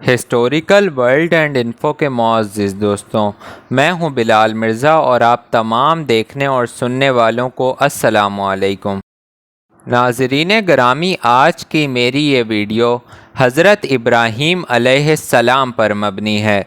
Historical world and info کے معزز دوستوں، میں ہوں بلال مرزا اور آپ تمام دیکھنے اور سننے والوں کو السلام علیکم۔ ناظرین گرامی، آج کی میری یہ ویڈیو حضرت ابراہیم علیہ السلام پر مبنی ہے۔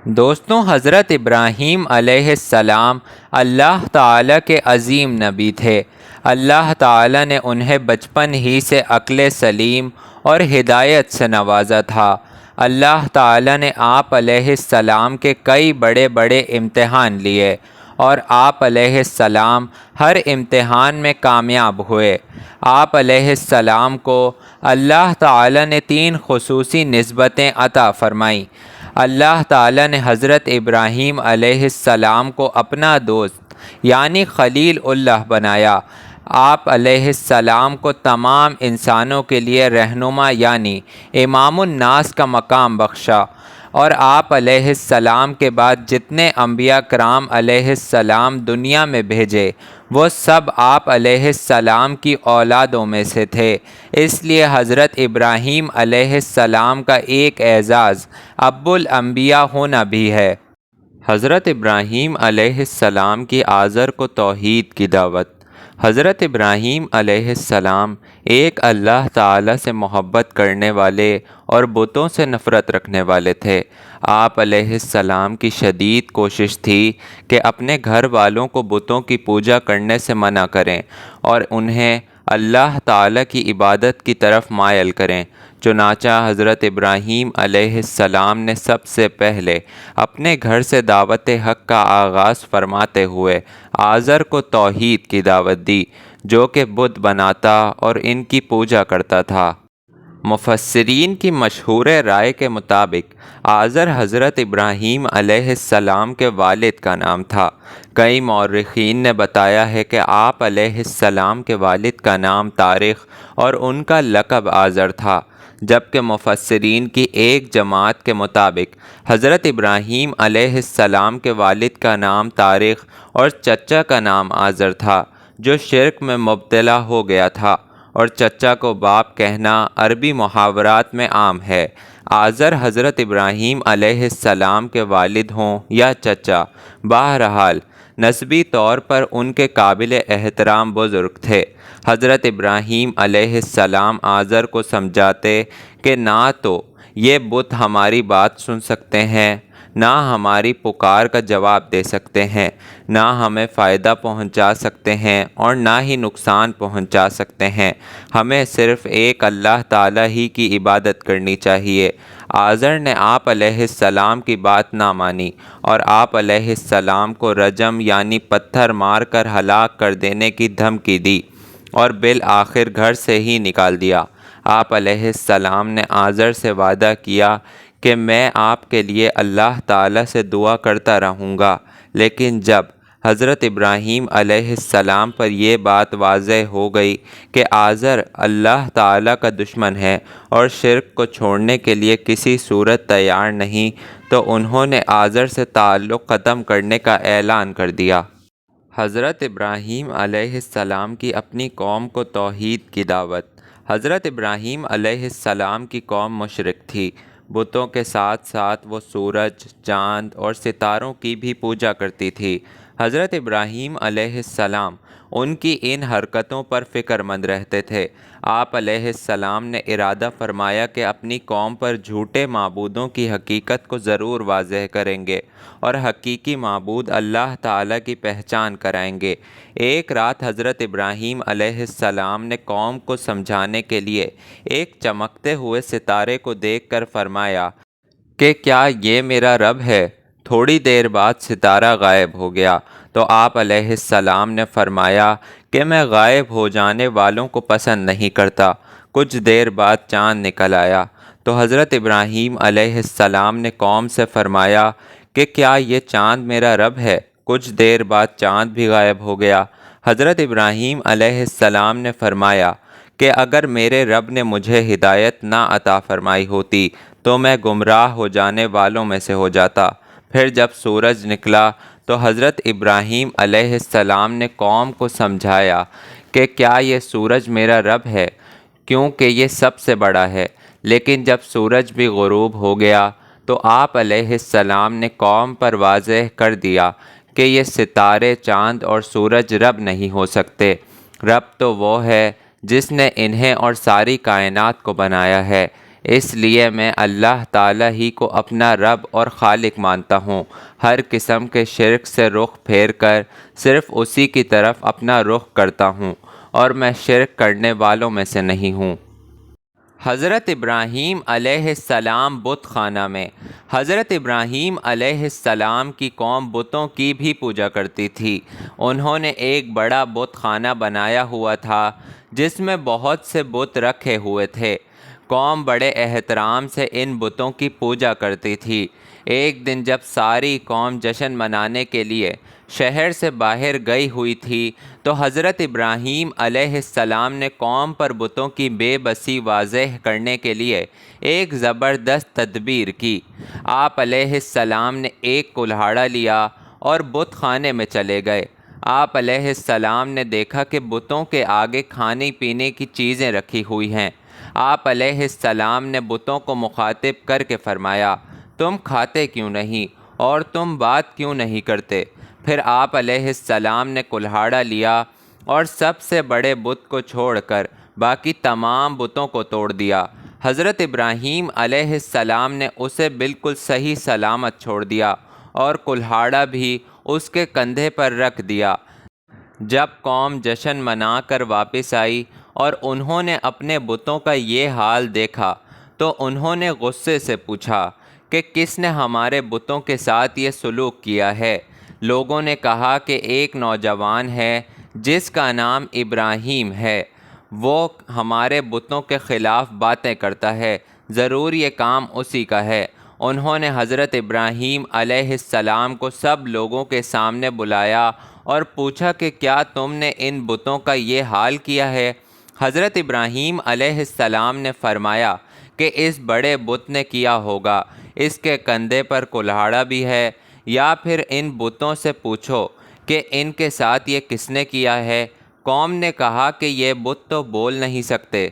دوستوں، حضرت ابراہیم علیہ السلام اللہ تعالیٰ کے عظیم نبی تھے۔ اللہ تعالیٰ نے انہیں بچپن ہی سے عقل سلیم اور ہدایت سے نوازا تھا۔ اللہ تعالیٰ نے آپ علیہ السلام کے کئی بڑے بڑے امتحان لیے اور آپ علیہ السلام ہر امتحان میں کامیاب ہوئے۔ آپ علیہ السلام کو اللہ تعالیٰ نے 3 خصوصی نسبتیں عطا فرمائیں۔ اللہ تعالیٰ نے حضرت ابراہیم علیہ السلام کو اپنا دوست یعنی خلیل اللہ بنایا۔ آپ علیہ السلام کو تمام انسانوں کے لیے رہنما یعنی امام الناس کا مقام بخشا، اور آپ علیہ السلام کے بعد جتنے انبیاء کرام علیہ السلام دنیا میں بھیجے وہ سب آپ علیہ السلام کی اولادوں میں سے تھے۔ اس لیے حضرت ابراہیم علیہ السلام کا ایک اعزاز ابو الانبیاء ہونا بھی ہے۔ حضرت ابراہیم علیہ السلام کی آزر کو توحید کی دعوت۔ حضرت ابراہیم علیہ السلام ایک اللہ تعالیٰ سے محبت کرنے والے اور بتوں سے نفرت رکھنے والے تھے۔ آپ علیہ السلام کی شدید کوشش تھی کہ اپنے گھر والوں کو بتوں کی پوجا کرنے سے منع کریں اور انہیں اللہ تعالیٰ کی عبادت کی طرف مائل کریں۔ چنانچہ حضرت ابراہیم علیہ السلام نے سب سے پہلے اپنے گھر سے دعوت حق کا آغاز فرماتے ہوئے آزر کو توحید کی دعوت دی، جو کہ بت بناتا اور ان کی پوجا کرتا تھا۔ مفسرین کی مشہور رائے کے مطابق آزر حضرت ابراہیم علیہ السلام کے والد کا نام تھا۔ کئی مورخین نے بتایا ہے کہ آپ علیہ السلام کے والد کا نام طارق اور ان کا لقب آزر تھا، جبکہ مفسرین کی ایک جماعت کے مطابق حضرت ابراہیم علیہ السلام کے والد کا نام طارق اور چچا کا نام آزر تھا، جو شرک میں مبتلا ہو گیا تھا، اور چچا کو باپ کہنا عربی محاورات میں عام ہے۔ آزر حضرت ابراہیم علیہ السلام کے والد ہوں یا چچا، بہرحال نسبی طور پر ان کے قابل احترام بزرگ تھے۔ حضرت ابراہیم علیہ السلام آزر کو سمجھاتے کہ نہ تو یہ بت ہماری بات سن سکتے ہیں، نہ ہماری پکار کا جواب دے سکتے ہیں، نہ ہمیں فائدہ پہنچا سکتے ہیں اور نہ ہی نقصان پہنچا سکتے ہیں۔ ہمیں صرف ایک اللہ تعالیٰ ہی کی عبادت کرنی چاہیے۔ آزر نے آپ علیہ السلام کی بات نہ مانی اور آپ علیہ السلام کو رجم یعنی پتھر مار کر ہلاک کر دینے کی دھمکی دی اور بالآخر گھر سے ہی نکال دیا۔ آپ علیہ السلام نے آزر سے وعدہ کیا کہ میں آپ کے لیے اللہ تعالیٰ سے دعا کرتا رہوں گا، لیکن جب حضرت ابراہیم علیہ السلام پر یہ بات واضح ہو گئی کہ آزر اللہ تعالیٰ کا دشمن ہے اور شرک کو چھوڑنے کے لیے کسی صورت تیار نہیں، تو انہوں نے آزر سے تعلق ختم کرنے کا اعلان کر دیا۔ حضرت ابراہیم علیہ السلام کی اپنی قوم کو توحید کی دعوت۔ حضرت ابراہیم علیہ السلام کی قوم مشرک تھی۔ بتوں کے ساتھ ساتھ وہ سورج، چاند اور ستاروں کی بھی پوجا کرتی تھی۔ حضرت ابراہیم علیہ السلام ان کی ان حرکتوں پر فکر مند رہتے تھے۔ آپ علیہ السلام نے ارادہ فرمایا کہ اپنی قوم پر جھوٹے معبودوں کی حقیقت کو ضرور واضح کریں گے اور حقیقی معبود اللہ تعالیٰ کی پہچان کرائیں گے۔ ایک رات حضرت ابراہیم علیہ السلام نے قوم کو سمجھانے کے لیے ایک چمکتے ہوئے ستارے کو دیکھ کر فرمایا کہ کیا یہ میرا رب ہے؟ تھوڑی دیر بعد ستارہ غائب ہو گیا تو آپ علیہ السلام نے فرمایا کہ میں غائب ہو جانے والوں کو پسند نہیں کرتا۔ کچھ دیر بعد چاند نکل آیا تو حضرت ابراہیم علیہ السلام نے قوم سے فرمایا کہ کیا یہ چاند میرا رب ہے؟ کچھ دیر بعد چاند بھی غائب ہو گیا۔ حضرت ابراہیم علیہ السلام نے فرمایا کہ اگر میرے رب نے مجھے ہدایت نہ عطا فرمائی ہوتی تو میں گمراہ ہو جانے والوں میں سے ہو جاتا۔ پھر جب سورج نکلا تو حضرت ابراہیم علیہ السلام نے قوم کو سمجھایا کہ کیا یہ سورج میرا رب ہے، کیونکہ یہ سب سے بڑا ہے، لیکن جب سورج بھی غروب ہو گیا تو آپ علیہ السلام نے قوم پر واضح کر دیا کہ یہ ستارے، چاند اور سورج رب نہیں ہو سکتے۔ رب تو وہ ہے جس نے انہیں اور ساری کائنات کو بنایا ہے، اس لیے میں اللہ تعالیٰ ہی کو اپنا رب اور خالق مانتا ہوں۔ ہر قسم کے شرک سے رخ پھیر کر صرف اسی کی طرف اپنا رخ کرتا ہوں، اور میں شرک کرنے والوں میں سے نہیں ہوں۔ حضرت ابراہیم علیہ السلام بت خانہ میں۔ حضرت ابراہیم علیہ السلام کی قوم بتوں کی بھی پوجا کرتی تھی۔ انہوں نے ایک بڑا بت خانہ بنایا ہوا تھا جس میں بہت سے بت رکھے ہوئے تھے۔ قوم بڑے احترام سے ان بتوں کی پوجا کرتی تھی۔ ایک دن جب ساری قوم جشن منانے کے لیے شہر سے باہر گئی ہوئی تھی تو حضرت ابراہیم علیہ السلام نے قوم پر بتوں کی بے بسی واضح کرنے کے لیے ایک زبردست تدبیر کی۔ آپ علیہ السلام نے ایک کلہاڑا لیا اور بت خانے میں چلے گئے۔ آپ علیہ السلام نے دیکھا کہ بتوں کے آگے کھانے پینے کی چیزیں رکھی ہوئی ہیں۔ آپ علیہ السلام نے بتوں کو مخاطب کر کے فرمایا، تم کھاتے کیوں نہیں اور تم بات کیوں نہیں کرتے؟ پھر آپ علیہ السلام نے کلہاڑا لیا اور سب سے بڑے بت کو چھوڑ کر باقی تمام بتوں کو توڑ دیا۔ حضرت ابراہیم علیہ السلام نے اسے بالکل صحیح سلامت چھوڑ دیا اور کلہاڑا بھی اس کے کندھے پر رکھ دیا۔ جب قوم جشن منا کر واپس آئی اور انہوں نے اپنے بتوں کا یہ حال دیکھا تو انہوں نے غصے سے پوچھا کہ کس نے ہمارے بتوں کے ساتھ یہ سلوک کیا ہے؟ لوگوں نے کہا کہ ایک نوجوان ہے جس کا نام ابراہیم ہے، وہ ہمارے بتوں کے خلاف باتیں کرتا ہے، ضرور یہ کام اسی کا ہے۔ انہوں نے حضرت ابراہیم علیہ السلام کو سب لوگوں کے سامنے بلایا اور پوچھا کہ کیا تم نے ان بتوں کا یہ حال کیا ہے؟ حضرت ابراہیم علیہ السلام نے فرمایا کہ اس بڑے بت نے کیا ہوگا، اس کے کندھے پر کلہاڑا بھی ہے، یا پھر ان بتوں سے پوچھو کہ ان کے ساتھ یہ کس نے کیا ہے؟ قوم نے کہا کہ یہ بت تو بول نہیں سکتے۔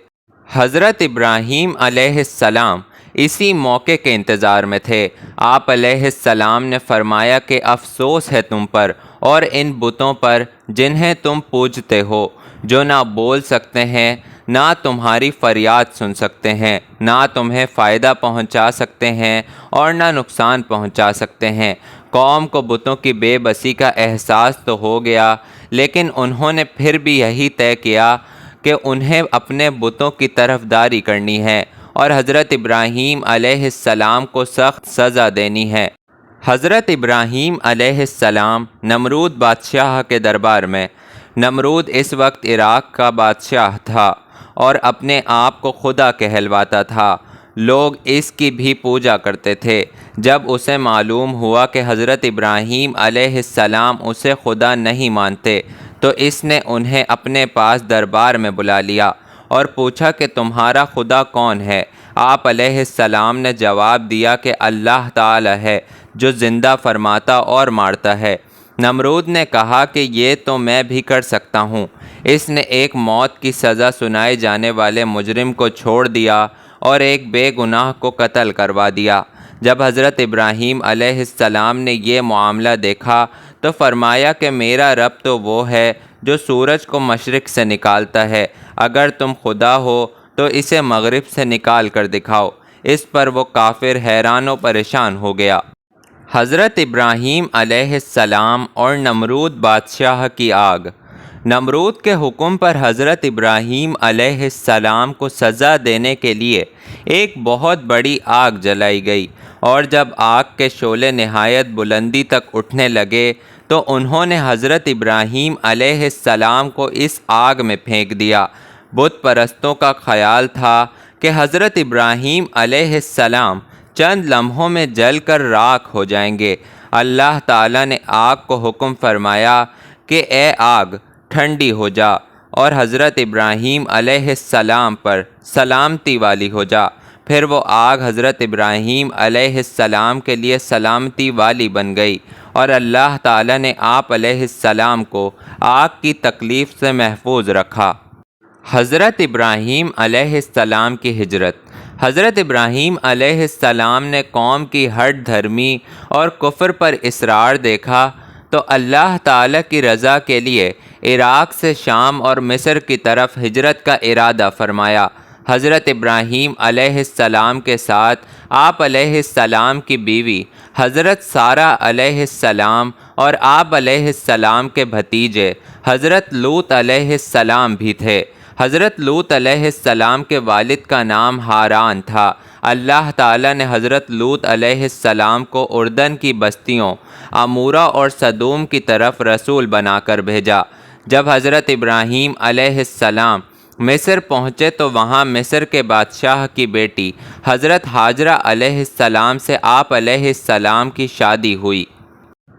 حضرت ابراہیم علیہ السلام اسی موقع کے انتظار میں تھے۔ آپ علیہ السلام نے فرمایا کہ افسوس ہے تم پر اور ان بتوں پر جنہیں تم پوجتے ہو، جو نہ بول سکتے ہیں، نہ تمہاری فریاد سن سکتے ہیں، نہ تمہیں فائدہ پہنچا سکتے ہیں اور نہ نقصان پہنچا سکتے ہیں۔ قوم کو بتوں کی بے بسی کا احساس تو ہو گیا، لیکن انہوں نے پھر بھی یہی طے کیا کہ انہیں اپنے بتوں کی طرفداری کرنی ہے اور حضرت ابراہیم علیہ السلام کو سخت سزا دینی ہے۔ حضرت ابراہیم علیہ السلام نمرود بادشاہ کے دربار میں۔ نمرود اس وقت عراق کا بادشاہ تھا اور اپنے آپ کو خدا کہلواتا تھا۔ لوگ اس کی بھی پوجا کرتے تھے۔ جب اسے معلوم ہوا کہ حضرت ابراہیم علیہ السلام اسے خدا نہیں مانتے تو اس نے انہیں اپنے پاس دربار میں بلا لیا اور پوچھا کہ تمہارا خدا کون ہے؟ آپ علیہ السلام نے جواب دیا کہ اللہ تعالی ہے جو زندہ فرماتا اور مارتا ہے۔ نمرود نے کہا کہ یہ تو میں بھی کر سکتا ہوں۔ اس نے ایک موت کی سزا سنائے جانے والے مجرم کو چھوڑ دیا اور ایک بے گناہ کو قتل کروا دیا۔ جب حضرت ابراہیم علیہ السلام نے یہ معاملہ دیکھا تو فرمایا کہ میرا رب تو وہ ہے جو سورج کو مشرق سے نکالتا ہے، اگر تم خدا ہو تو اسے مغرب سے نکال کر دکھاؤ۔ اس پر وہ کافر حیران و پریشان ہو گیا۔ حضرت ابراہیم علیہ السلام اور نمرود بادشاہ کی آگ۔ نمرود کے حکم پر حضرت ابراہیم علیہ السلام کو سزا دینے کے لیے ایک بہت بڑی آگ جلائی گئی، اور جب آگ کے شعلے نہایت بلندی تک اٹھنے لگے تو انہوں نے حضرت ابراہیم علیہ السلام کو اس آگ میں پھینک دیا۔ بت پرستوں کا خیال تھا کہ حضرت ابراہیم علیہ السلام چند لمحوں میں جل کر راکھ ہو جائیں گے۔ اللہ تعالیٰ نے آگ کو حکم فرمایا کہ اے آگ ٹھنڈی ہو جا اور حضرت ابراہیم علیہ السلام پر سلامتی والی ہو جا۔ پھر وہ آگ حضرت ابراہیم علیہ السلام کے لیے سلامتی والی بن گئی اور اللہ تعالیٰ نے آپ علیہ السلام کو آگ کی تکلیف سے محفوظ رکھا۔ حضرت ابراہیم علیہ السلام کی ہجرت۔ حضرت ابراہیم علیہ السلام نے قوم کی ہٹ دھرمی اور کفر پر اصرار دیکھا تو اللہ تعالیٰ کی رضا کے لیے عراق سے شام اور مصر کی طرف ہجرت کا ارادہ فرمایا۔ حضرت ابراہیم علیہ السلام کے ساتھ آپ علیہ السلام کی بیوی حضرت سارہ علیہ السلام اور آپ علیہ السلام کے بھتیجے حضرت لوط علیہ السلام بھی تھے۔ حضرت لوط علیہ السلام کے والد کا نام ہاران تھا۔ اللہ تعالیٰ نے حضرت لوط علیہ السلام کو اردن کی بستیوں عمورہ اور سدوم کی طرف رسول بنا کر بھیجا۔ جب حضرت ابراہیم علیہ السلام مصر پہنچے تو وہاں مصر کے بادشاہ کی بیٹی حضرت ہاجرہ علیہ السلام سے آپ علیہ السلام کی شادی ہوئی۔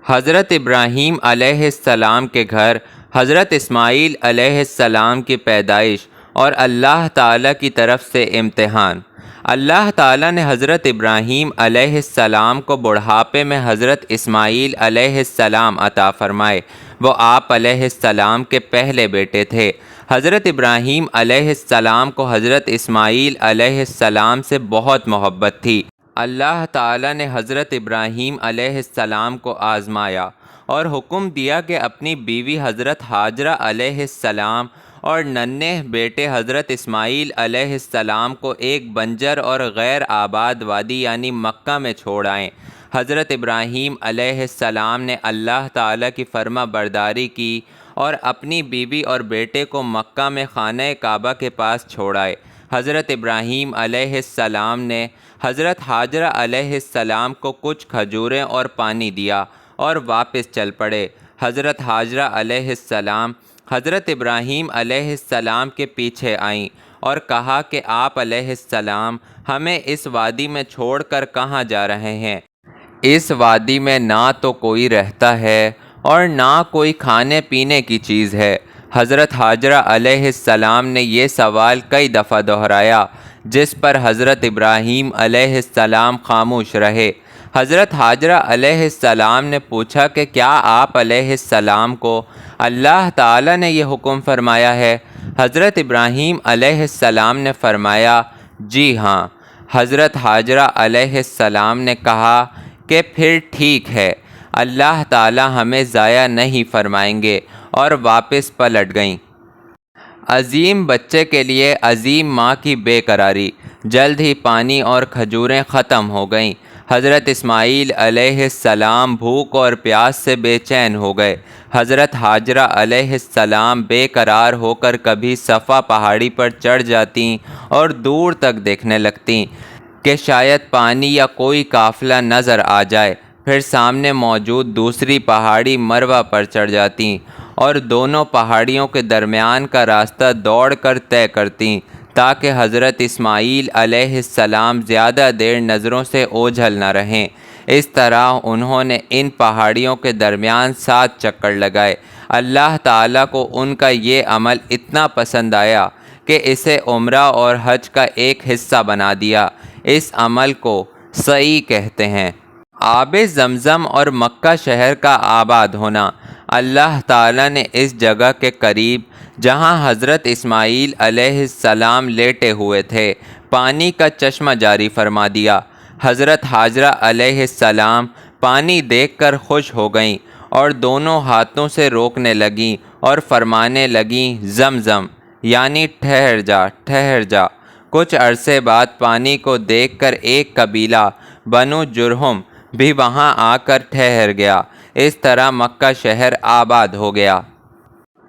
حضرت ابراہیم علیہ السلام کے گھر حضرت اسماعیل علیہ السلام کی پیدائش اور اللہ تعالیٰ کی طرف سے امتحان۔ اللہ تعالیٰ نے حضرت ابراہیم علیہ السلام کو بڑھاپے میں حضرت اسماعیل علیہ السلام عطا فرمائے۔ وہ آپ علیہ السلام کے پہلے بیٹے تھے۔ حضرت ابراہیم علیہ السلام کو حضرت اسماعیل علیہ السلام سے بہت محبت تھی۔ اللہ تعالیٰ نے حضرت ابراہیم علیہ السلام کو آزمایا اور حکم دیا کہ اپنی بیوی حضرت ہاجرہ علیہ السلام اور ننھے بیٹے حضرت اسماعیل علیہ السلام کو ایک بنجر اور غیر آباد وادی یعنی مکہ میں چھوڑ آئیں۔ حضرت ابراہیم علیہ السلام نے اللہ تعالیٰ کی فرما برداری کی اور اپنی بیوی اور بیٹے کو مکہ میں خانہ کعبہ کے پاس چھوڑائے۔ حضرت ابراہیم علیہ السلام نے حضرت ہاجرہ علیہ السلام کو کچھ کھجوریں اور پانی دیا اور واپس چل پڑے۔ حضرت ہاجرہ علیہ السلام حضرت ابراہیم علیہ السلام کے پیچھے آئیں اور کہا کہ آپ علیہ السلام ہمیں اس وادی میں چھوڑ کر کہاں جا رہے ہیں؟ اس وادی میں نہ تو کوئی رہتا ہے اور نہ کوئی کھانے پینے کی چیز ہے۔ حضرت ہاجرہ علیہ السلام نے یہ سوال کئی دفعہ دہرایا، جس پر حضرت ابراہیم علیہ السلام خاموش رہے۔ حضرت ہاجرہ علیہ السلام نے پوچھا کہ کیا آپ علیہ السلام کو اللہ تعالیٰ نے یہ حکم فرمایا ہے؟ حضرت ابراہیم علیہ السلام نے فرمایا جی ہاں۔ حضرت ہاجرہ علیہ السلام نے کہا کہ پھر ٹھیک ہے، اللہ تعالیٰ ہمیں ضائع نہیں فرمائیں گے، اور واپس پلٹ گئیں۔ عظیم بچے کے لیے عظیم ماں کی بے قراری۔ جلد ہی پانی اور کھجوریں ختم ہو گئیں۔ حضرت اسماعیل علیہ السلام بھوک اور پیاس سے بے چین ہو گئے۔ حضرت ہاجرہ علیہ السلام بے قرار ہو کر کبھی صفا پہاڑی پر چڑھ جاتیں اور دور تک دیکھنے لگتیں کہ شاید پانی یا کوئی قافلہ نظر آ جائے، پھر سامنے موجود دوسری پہاڑی مروہ پر چڑھ جاتیں اور دونوں پہاڑیوں کے درمیان کا راستہ دوڑ کر طے کرتیں تاکہ حضرت اسماعیل علیہ السلام زیادہ دیر نظروں سے اوجھل نہ رہیں۔ اس طرح انہوں نے ان پہاڑیوں کے درمیان 7 چکر لگائے۔ اللہ تعالیٰ کو ان کا یہ عمل اتنا پسند آیا کہ اسے عمرہ اور حج کا ایک حصہ بنا دیا۔ اس عمل کو سعی کہتے ہیں۔ آب زمزم اور مکہ شہر کا آباد ہونا۔ اللہ تعالیٰ نے اس جگہ کے قریب جہاں حضرت اسماعیل علیہ السلام لیٹے ہوئے تھے پانی کا چشمہ جاری فرما دیا۔ حضرت ہاجرہ علیہ السلام پانی دیکھ کر خوش ہو گئیں اور دونوں ہاتھوں سے روکنے لگیں اور فرمانے لگیں زمزم، یعنی ٹھہر جا ٹھہر جا۔ کچھ عرصے بعد پانی کو دیکھ کر ایک قبیلہ بنو جرہم بھی وہاں آ کر ٹھہر گیا۔ اس طرح مکہ شہر آباد ہو گیا۔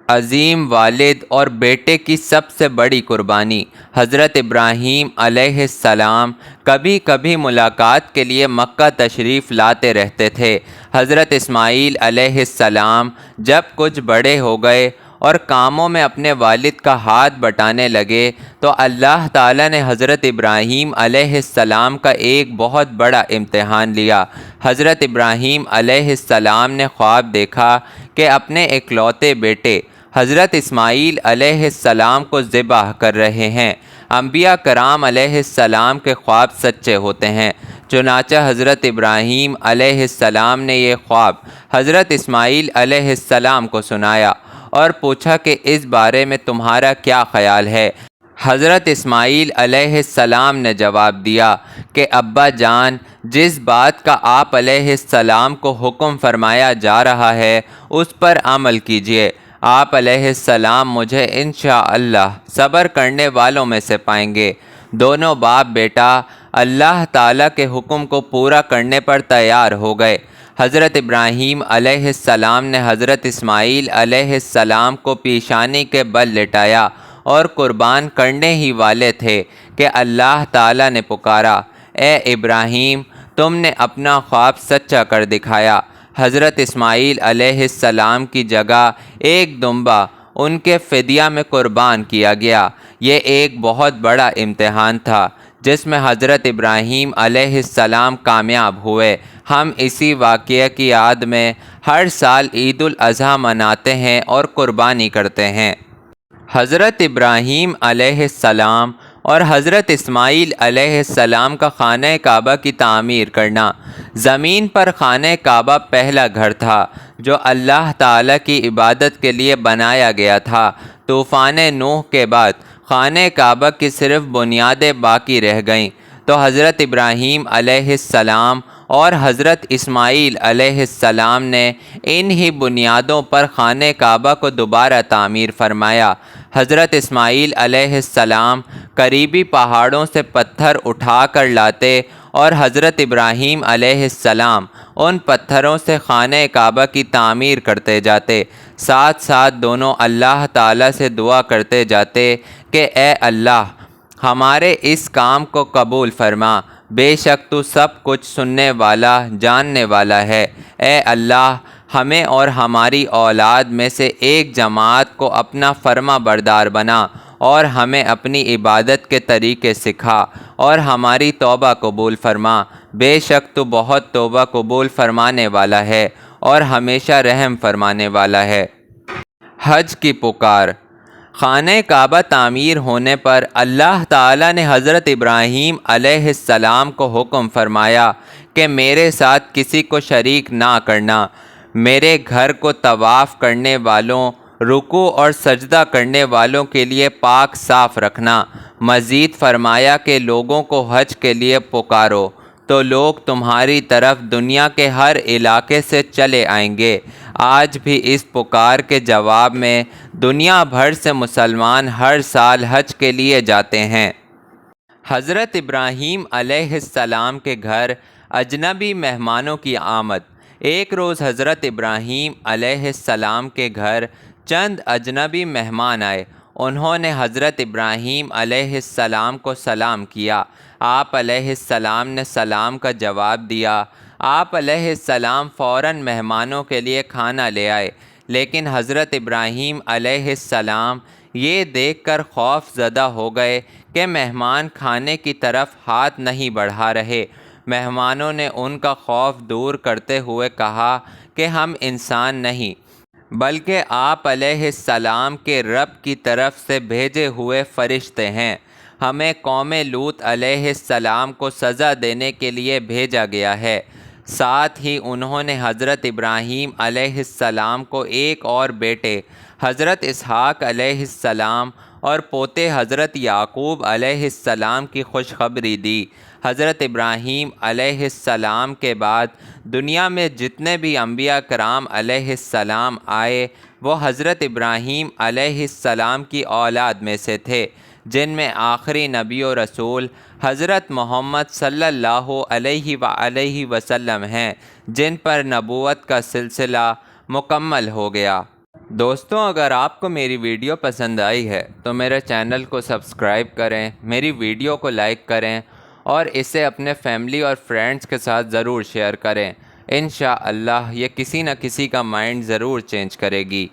عظیم والد اور بیٹے کی سب سے بڑی قربانی۔ حضرت ابراہیم علیہ السلام کبھی کبھی ملاقات کے لیے مکہ تشریف لاتے رہتے تھے۔ حضرت اسماعیل علیہ السلام جب کچھ بڑے ہو گئے اور کاموں میں اپنے والد کا ہاتھ بٹانے لگے تو اللہ تعالیٰ نے حضرت ابراہیم علیہ السلام کا ایک بہت بڑا امتحان لیا۔ حضرت ابراہیم علیہ السلام نے خواب دیکھا کہ اپنے اکلوتے بیٹے حضرت اسماعیل علیہ السلام کو ذبح کر رہے ہیں۔ انبیاء کرام علیہ السلام کے خواب سچے ہوتے ہیں، چنانچہ حضرت ابراہیم علیہ السلام نے یہ خواب حضرت اسماعیل علیہ السلام کو سنایا اور پوچھا کہ اس بارے میں تمہارا کیا خیال ہے؟ حضرت اسماعیل علیہ السلام نے جواب دیا کہ ابا جان، جس بات کا آپ علیہ السلام کو حکم فرمایا جا رہا ہے اس پر عمل کیجیے۔ آپ علیہ السلام مجھے انشاءاللہ صبر کرنے والوں میں سے پائیں گے۔ دونوں باپ بیٹا اللہ تعالیٰ کے حکم کو پورا کرنے پر تیار ہو گئے۔ حضرت ابراہیم علیہ السلام نے حضرت اسماعیل علیہ السلام کو پیشانی کے بل لٹایا اور قربان کرنے ہی والے تھے کہ اللہ تعالیٰ نے پکارا، اے ابراہیم، تم نے اپنا خواب سچا کر دکھایا۔ حضرت اسماعیل علیہ السلام کی جگہ ایک دمبا ان کے فدیہ میں قربان کیا گیا۔ یہ ایک بہت بڑا امتحان تھا جس میں حضرت ابراہیم علیہ السلام کامیاب ہوئے۔ ہم اسی واقعے کی یاد میں ہر سال عید الاضحیٰ مناتے ہیں اور قربانی کرتے ہیں۔ حضرت ابراہیم علیہ السلام اور حضرت اسماعیل علیہ السلام کا خانہ کعبہ کی تعمیر کرنا۔ زمین پر خانہ کعبہ پہلا گھر تھا جو اللہ تعالیٰ کی عبادت کے لیے بنایا گیا تھا۔ طوفان نوح کے بعد خانہ کعبہ کی صرف بنیادیں باقی رہ گئیں تو حضرت ابراہیم علیہ السلام اور حضرت اسماعیل علیہ السلام نے انہی بنیادوں پر خانہ کعبہ کو دوبارہ تعمیر فرمایا۔ حضرت اسماعیل علیہ السلام قریبی پہاڑوں سے پتھر اٹھا کر لاتے اور حضرت ابراہیم علیہ السلام ان پتھروں سے خانہ کعبہ کی تعمیر کرتے جاتے۔ ساتھ ساتھ دونوں اللہ تعالیٰ سے دعا کرتے جاتے کہ اے اللہ، ہمارے اس کام کو قبول فرما، بے شک تو سب کچھ سننے والا جاننے والا ہے۔ اے اللہ، ہمیں اور ہماری اولاد میں سے ایک جماعت کو اپنا فرما بردار بنا اور ہمیں اپنی عبادت کے طریقے سکھا اور ہماری توبہ قبول فرما، بے شک تو بہت توبہ قبول فرمانے والا ہے اور ہمیشہ رحم فرمانے والا ہے۔ حج کی پکار۔ خانہ کعبہ تعمیر ہونے پر اللہ تعالیٰ نے حضرت ابراہیم علیہ السلام کو حکم فرمایا کہ میرے ساتھ کسی کو شریک نہ کرنا، میرے گھر کو طواف کرنے والوں، رکوع اور سجدہ کرنے والوں کے لیے پاک صاف رکھنا۔ مزید فرمایا کہ لوگوں کو حج کے لیے پکارو تو لوگ تمہاری طرف دنیا کے ہر علاقے سے چلے آئیں گے۔ آج بھی اس پکار کے جواب میں دنیا بھر سے مسلمان ہر سال حج کے لیے جاتے ہیں۔ حضرت ابراہیم علیہ السلام کے گھر اجنبی مہمانوں کی آمد۔ ایک روز حضرت ابراہیم علیہ السلام کے گھر چند اجنبی مہمان آئے۔ انہوں نے حضرت ابراہیم علیہ السلام کو سلام کیا۔ آپ علیہ السلام نے سلام کا جواب دیا۔ آپ علیہ السلام فوراً مہمانوں کے لیے کھانا لے آئے، لیکن حضرت ابراہیم علیہ السلام یہ دیکھ کر خوف زدہ ہو گئے کہ مہمان کھانے کی طرف ہاتھ نہیں بڑھا رہے۔ مہمانوں نے ان کا خوف دور کرتے ہوئے کہا کہ ہم انسان نہیں بلکہ آپ علیہ السلام کے رب کی طرف سے بھیجے ہوئے فرشتے ہیں، ہمیں قوم لوط علیہ السلام کو سزا دینے کے لیے بھیجا گیا ہے۔ ساتھ ہی انہوں نے حضرت ابراہیم علیہ السلام کو ایک اور بیٹے حضرت اسحاق علیہ السلام اور پوتے حضرت یعقوب علیہ السلام کی خوشخبری دی۔ حضرت ابراہیم علیہ السلام کے بعد دنیا میں جتنے بھی انبیاء کرام علیہ السلام آئے وہ حضرت ابراہیم علیہ السلام کی اولاد میں سے تھے، جن میں آخری نبی و رسول حضرت محمد صلی اللہ علیہ وآلہ وسلم ہیں، جن پر نبوت کا سلسلہ مکمل ہو گیا۔ دوستوں، اگر آپ کو میری ویڈیو پسند آئی ہے تو میرے چینل کو سبسکرائب کریں، میری ویڈیو کو لائک کریں اور اسے اپنے فیملی اور فرینڈز کے ساتھ ضرور شیئر کریں۔ انشاءاللہ یہ کسی نہ کسی کا مائنڈ ضرور چینج کرے گی۔